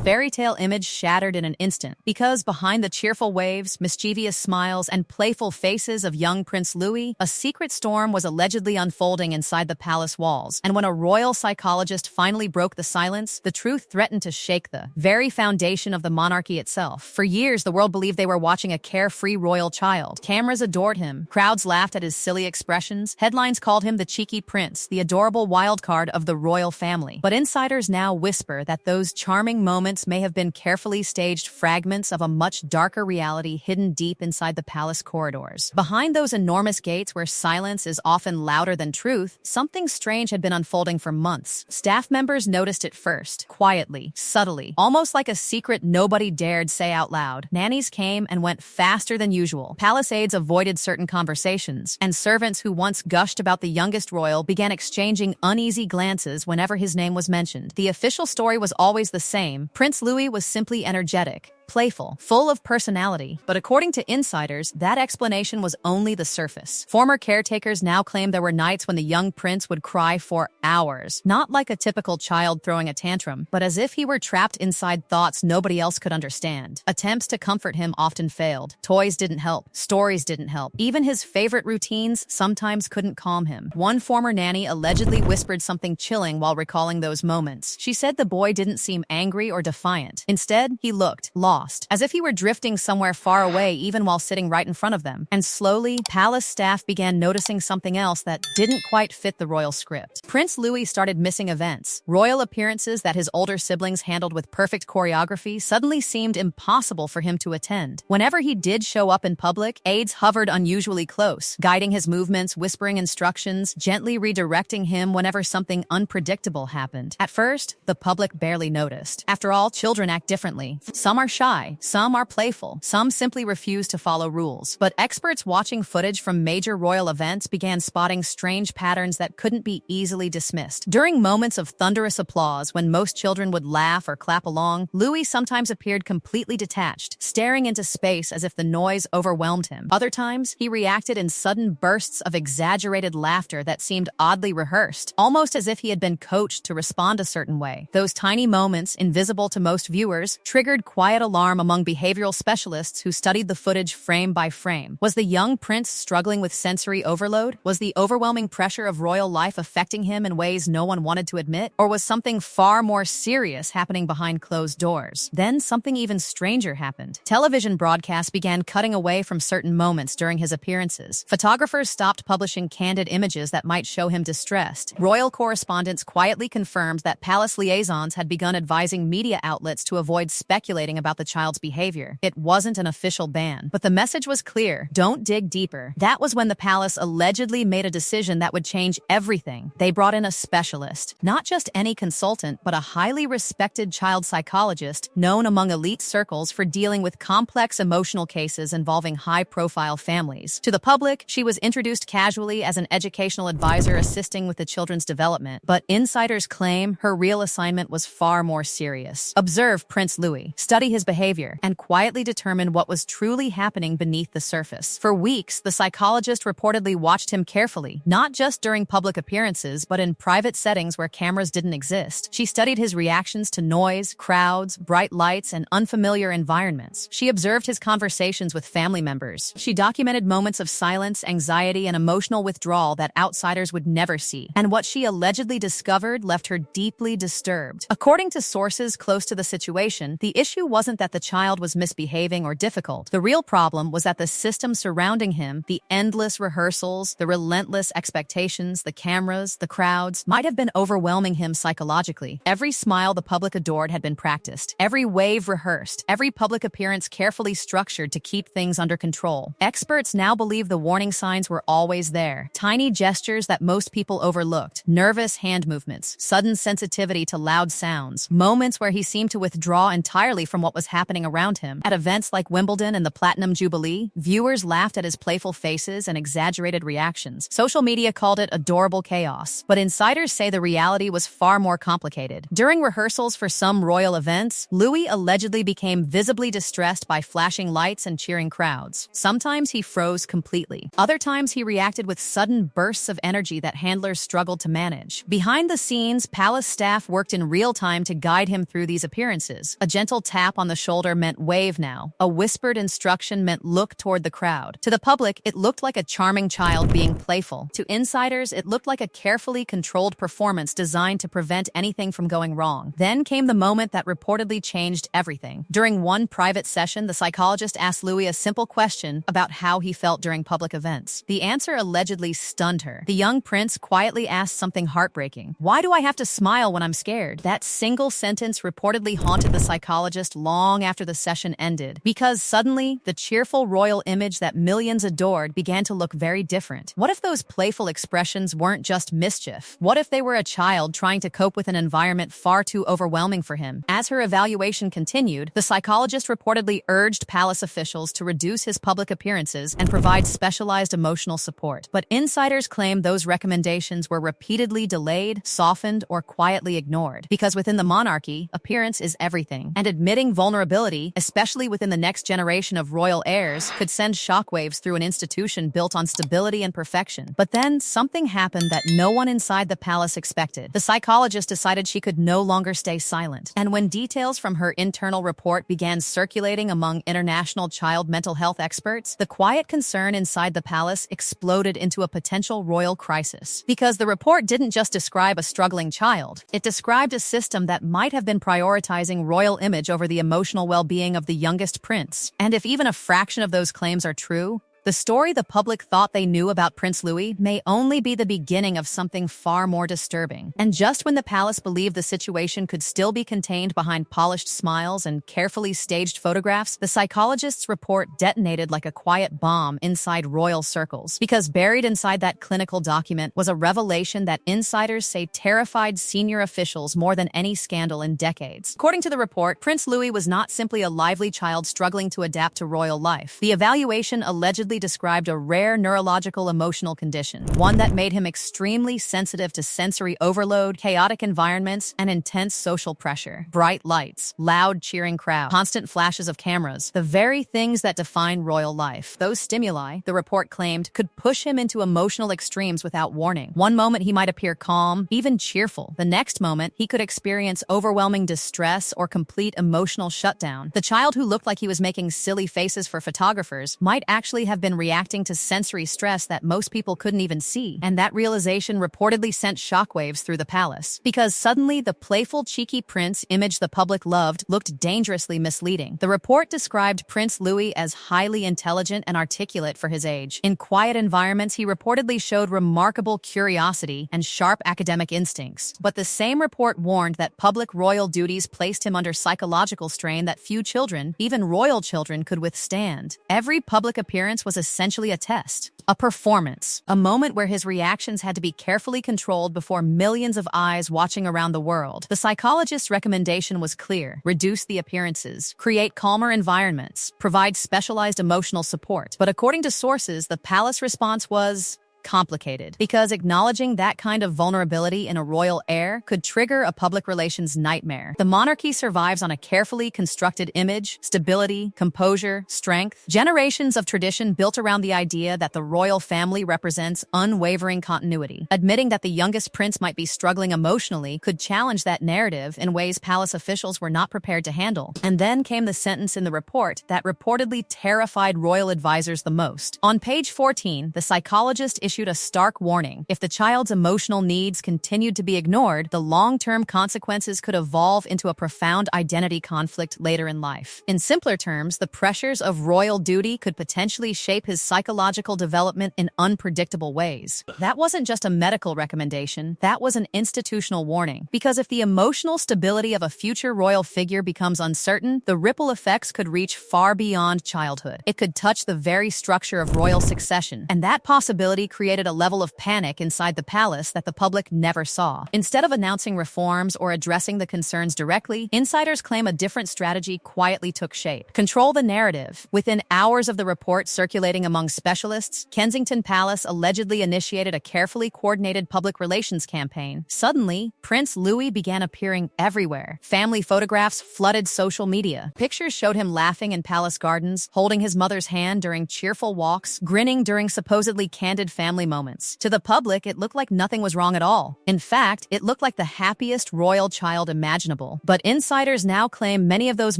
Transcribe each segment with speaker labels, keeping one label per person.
Speaker 1: fairy tale image shattered in an instant, because behind the cheerful waves, mischievous smiles, and playful faces of young Prince Louis, a secret storm was allegedly unfolding inside the palace walls. And when a royal psychologist finally broke the silence, the truth threatened to shake the very foundation of the monarchy itself. For years, the world believed they were watching a carefree royal child. Cameras adored him, crowds laughed at his silly expressions, headlines called him the cheeky prince, the adorable wild card of the royal family. But insiders now whisper that those charming moments may have been carefully staged fragments of a much darker reality hidden deep inside the palace corridors. Behind those enormous gates where silence is often louder than truth, something strange had been unfolding for months. Staff members noticed it first, quietly, subtly, almost like a secret nobody dared say out loud. Nannies came and went faster than usual. Palace aides avoided certain conversations, and servants who once gushed about the youngest royal began exchanging uneasy glances whenever his name was mentioned. The official story was always the same. Prince Louis was simply energetic, playful, full of personality. But according to insiders, that explanation was only the surface. Former caretakers now claim there were nights when the young prince would cry for hours, not like a typical child throwing a tantrum, but as if he were trapped inside thoughts nobody else could understand. Attempts to comfort him often failed. Toys didn't help. Stories didn't help. Even his favorite routines sometimes couldn't calm him. One former nanny allegedly whispered something chilling while recalling those moments. She said the boy didn't seem angry or defiant. Instead, he looked lost, as if he were drifting somewhere far away even while sitting right in front of them. And slowly, palace staff began noticing something else that didn't quite fit the royal script. Prince Louis started missing events. Royal appearances that his older siblings handled with perfect choreography suddenly seemed impossible for him to attend. Whenever he did show up in public, aides hovered unusually close, guiding his movements, whispering instructions, gently redirecting him whenever something unpredictable happened. At first, the public barely noticed. After all, children act differently. Some are shy, some are playful, some simply refuse to follow rules. But experts watching footage from major royal events began spotting strange patterns that couldn't be easily dismissed. During moments of thunderous applause, when most children would laugh or clap along, Louis sometimes appeared completely detached, staring into space as if the noise overwhelmed him. Other times, he reacted in sudden bursts of exaggerated laughter that seemed oddly rehearsed, almost as if he had been coached to respond a certain way. Those tiny moments, invisible to most viewers, triggered quiet alarm among behavioral specialists who studied the footage frame by frame. Was the young prince struggling with sensory overload? Was the overwhelming pressure of royal life affecting him in ways no one wanted to admit? Or was something far more serious happening behind closed doors? Then something even stranger happened. Television broadcasts began cutting away from certain moments during his appearances. Photographers stopped publishing candid images that might show him distressed. Royal correspondents quietly confirmed that palace liaisons had begun advising media outlets to avoid speculating about the child's behavior. It wasn't an official ban, but the message was clear: don't dig deeper. That was when the palace allegedly made a decision that would change everything. They brought in a specialist, not just any consultant, but a highly respected child psychologist known among elite circles for dealing with complex emotional cases involving high-profile families. To the public, she was introduced casually as an educational advisor assisting with the children's development, but insiders claim her real assignment was far more serious. Observe Prince Louis, study his behavior, and quietly determine what was truly happening beneath the surface. For weeks, the psychologist reportedly watched him carefully, not just during public appearances, but in private settings where cameras didn't exist. She studied his reactions to noise, crowds, bright lights, and unfamiliar environments. She observed his conversations with family members. She documented moments of silence, anxiety, and emotional withdrawal that outsiders would never see. And what she allegedly discovered left her deeply disturbed. According to sources close to the situation, the issue wasn't that the child was misbehaving or difficult. The real problem was that the system surrounding him, the endless rehearsals, the relentless expectations, the cameras, the crowds, might have been overwhelming him psychologically. Every smile the public adored had been practiced, every wave rehearsed, every public appearance carefully structured to keep things under control. Experts now believe the warning signs were always there. Tiny gestures that most people overlooked, nervous hand movements, sudden sensitivity to loud sounds, moments where he seemed to withdraw entirely from what was happening around him. At events like Wimbledon and the Platinum Jubilee, viewers laughed at his playful faces and exaggerated reactions. Social media called it adorable chaos, but insiders say the reality was far more complicated. During rehearsals for some royal events, Louis allegedly became visibly distressed by flashing lights and cheering crowds. Sometimes he froze completely. Other times he reacted with sudden bursts of energy that handlers struggled to manage. Behind the scenes, palace staff worked in real time to guide him through these appearances. A gentle tap on the shoulder meant wave now. A whispered instruction meant look toward the crowd. To the public, it looked like a charming child being playful. To insiders, it looked like a carefully controlled performance designed to prevent anything from going wrong. Then came the moment that reportedly changed everything. During one private session, the psychologist asked Louis a simple question about how he felt during public events. The answer allegedly stunned her. The young prince quietly asked something heartbreaking. "Why do I have to smile when I'm scared?" That single sentence reportedly haunted the psychologist long after the session ended, because suddenly, the cheerful royal image that millions adored began to look very different. What if those playful expressions weren't just mischief? What if they were a child trying to cope with an environment far too overwhelming for him? As her evaluation continued, the psychologist reportedly urged palace officials to reduce his public appearances and provide specialized emotional support. But insiders claim those recommendations were repeatedly delayed, softened, or quietly ignored. Because within the monarchy, appearance is everything. And admitting vulnerability, especially within the next generation of royal heirs, could send shockwaves through an institution built on stability and perfection. But then, something happened that no one inside the palace expected. The psychologist decided she could no longer stay silent. And when details from her internal report began circulating among international child mental health experts, the quiet concern inside the palace exploded into a potential royal crisis. Because the report didn't just describe a struggling child, it described a system that might have been prioritizing royal image over the emotional well-being of the youngest prince. And if even a fraction of those claims are true, the story the public thought they knew about Prince Louis may only be the beginning of something far more disturbing. And just when the palace believed the situation could still be contained behind polished smiles and carefully staged photographs, the psychologist's report detonated like a quiet bomb inside royal circles. Because buried inside that clinical document was a revelation that insiders say terrified senior officials more than any scandal in decades. According to the report, Prince Louis was not simply a lively child struggling to adapt to royal life. The evaluation allegedly described a rare neurological emotional condition, one that made him extremely sensitive to sensory overload, chaotic environments, and intense social pressure. Bright lights, loud cheering crowds, constant flashes of cameras, the very things that define royal life. Those stimuli, the report claimed, could push him into emotional extremes without warning. One moment he might appear calm, even cheerful. The next moment, he could experience overwhelming distress or complete emotional shutdown. The child who looked like he was making silly faces for photographers might actually have been reacting to sensory stress that most people couldn't even see. And that realization reportedly sent shockwaves through the palace. Because suddenly, the playful, cheeky prince image the public loved looked dangerously misleading. The report described Prince Louis as highly intelligent and articulate for his age. In quiet environments, he reportedly showed remarkable curiosity and sharp academic instincts. But the same report warned that public royal duties placed him under psychological strain that few children, even royal children, could withstand. Every public appearance was essentially a test, a performance, a moment where his reactions had to be carefully controlled before millions of eyes watching around the world. The psychologist's recommendation was clear: reduce the appearances, create calmer environments, provide specialized emotional support. But according to sources, the palace response was complicated, because acknowledging that kind of vulnerability in a royal heir could trigger a public relations nightmare. The monarchy survives on a carefully constructed image, stability, composure, strength. Generations of tradition built around the idea that the royal family represents unwavering continuity. Admitting that the youngest prince might be struggling emotionally could challenge that narrative in ways palace officials were not prepared to handle. And then came the sentence in the report that reportedly terrified royal advisors the most. On page 14, the psychologist issued a stark warning. If the child's emotional needs continued to be ignored, the long-term consequences could evolve into a profound identity conflict later in life. In simpler terms, the pressures of royal duty could potentially shape his psychological development in unpredictable ways. That wasn't just a medical recommendation, that was an institutional warning. Because if the emotional stability of a future royal figure becomes uncertain, the ripple effects could reach far beyond childhood. It could touch the very structure of royal succession, and that possibility created a level of panic inside the palace that the public never saw. Instead of announcing reforms or addressing the concerns directly, insiders claim a different strategy quietly took shape. Control the narrative. Within hours of the report circulating among specialists, Kensington Palace allegedly initiated a carefully coordinated public relations campaign. Suddenly, Prince Louis began appearing everywhere. Family photographs flooded social media. Pictures showed him laughing in palace gardens, holding his mother's hand during cheerful walks, grinning during supposedly candid family moments. To the public, it looked like nothing was wrong at all. In fact, it looked like the happiest royal child imaginable. But insiders now claim many of those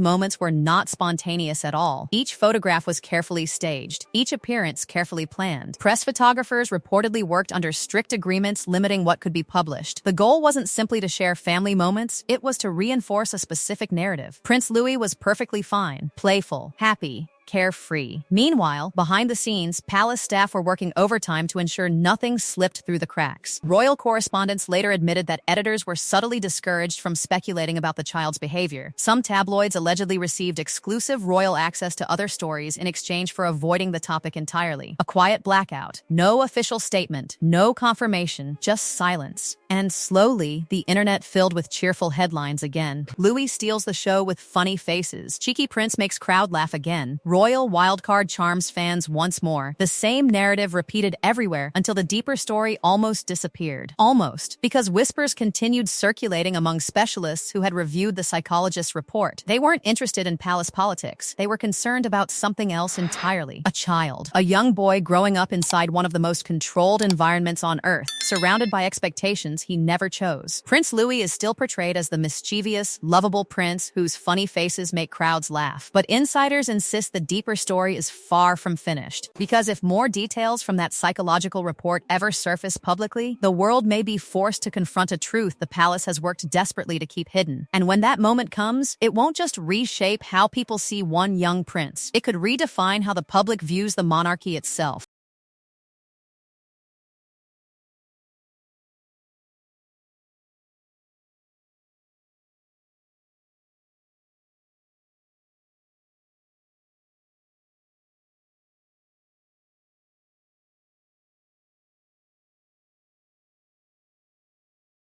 Speaker 1: moments were not spontaneous at all. Each photograph was carefully staged, each appearance carefully planned. Press photographers reportedly worked under strict agreements limiting what could be published. The goal wasn't simply to share family moments, it was to reinforce a specific narrative. Prince Louis was perfectly fine, playful, happy, carefree. Meanwhile, behind the scenes, palace staff were working overtime to ensure nothing slipped through the cracks. Royal correspondents later admitted that editors were subtly discouraged from speculating about the child's behavior. Some tabloids allegedly received exclusive royal access to other stories in exchange for avoiding the topic entirely. A quiet blackout. No official statement. No confirmation. Just silence. And slowly, the internet filled with cheerful headlines again. Louis steals the show with funny faces. Cheeky prince makes crowd laugh again. Royal wildcard charms fans once more. The same narrative repeated everywhere until the deeper story almost disappeared. Almost. Because whispers continued circulating among specialists who had reviewed the psychologist's report. They weren't interested in palace politics. They were concerned about something else entirely. A child. A young boy growing up inside one of the most controlled environments on Earth, surrounded by expectations he never chose. Prince Louis is still portrayed as the mischievous, lovable prince whose funny faces make crowds laugh. But insiders insist the deeper story is far from finished. Because if more details from that psychological report ever surface publicly, the world may be forced to confront a truth the palace has worked desperately to keep hidden. And when that moment comes, it won't just reshape how people see one young prince. It could redefine how the public views the monarchy itself.